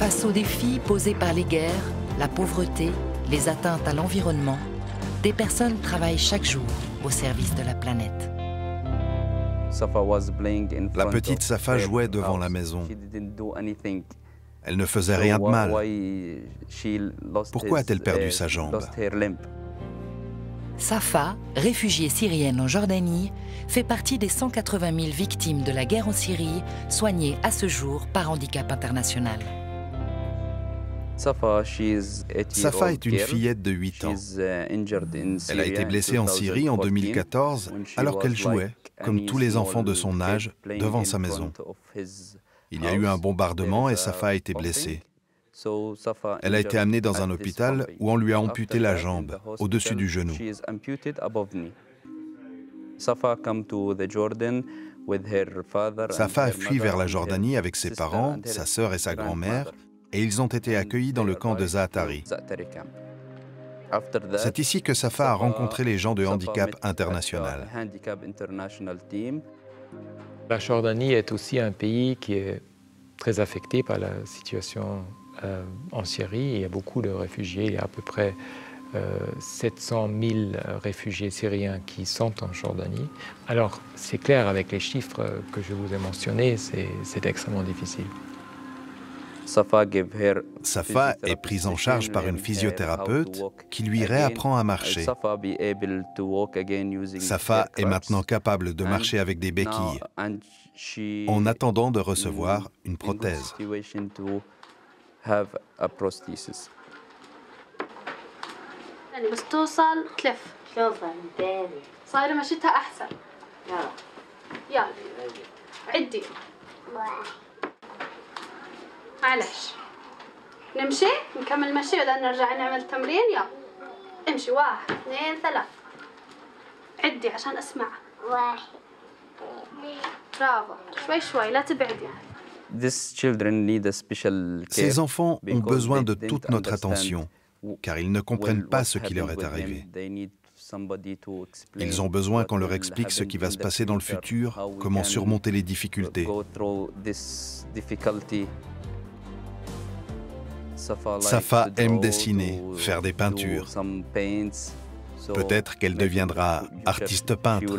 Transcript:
Face aux défis posés par les guerres, la pauvreté, les atteintes à l'environnement, des personnes travaillent chaque jour au service de la planète. La petite Safa jouait devant la maison. Elle ne faisait rien de mal. Pourquoi a-t-elle perdu sa jambe? Safa, réfugiée syrienne en Jordanie, fait partie des 180 000 victimes de la guerre en Syrie, soignées à ce jour par Handicap International. Safa est une fillette de 8 ans. Elle a été blessée en Syrie en 2014 alors qu'elle jouait, comme tous les enfants de son âge, devant sa maison. Il y a eu un bombardement et Safa a été blessée. Elle a été amenée dans un hôpital où on lui a amputé la jambe, au-dessus du genou. Safa a fui vers la Jordanie avec ses parents, sa sœur et sa grand-mère, et ils ont été accueillis dans le camp de Zaatari. C'est ici que Safa a rencontré les gens de Handicap International. La Jordanie est aussi un pays qui est très affecté par la situation en Syrie. Il y a beaucoup de réfugiés, il y a à peu près 700 000 réfugiés syriens qui sont en Jordanie. Alors, c'est clair, avec les chiffres que je vous ai mentionnés, c'est extrêmement difficile. Safa est prise en charge par une physiothérapeute qui lui réapprend à marcher. Safa est maintenant capable de marcher avec des béquilles, en attendant de recevoir une prothèse. بس توصل تلف شلون فهمتني صايره مشيتها احسن يلا عدي معلش نمشي نكمل مشي ولا نرجع نعمل تمرين يلا امشي 1 2 3 عدي عشان اسمع 1 برافو شوي شوي لا تبعدي. Ces enfants ont besoin de toute notre attention, car ils ne comprennent pas ce qui leur est arrivé. Ils ont besoin qu'on leur explique ce qui va se passer dans le futur, comment surmonter les difficultés. Safa aime dessiner, faire des peintures. Peut-être qu'elle deviendra artiste peintre.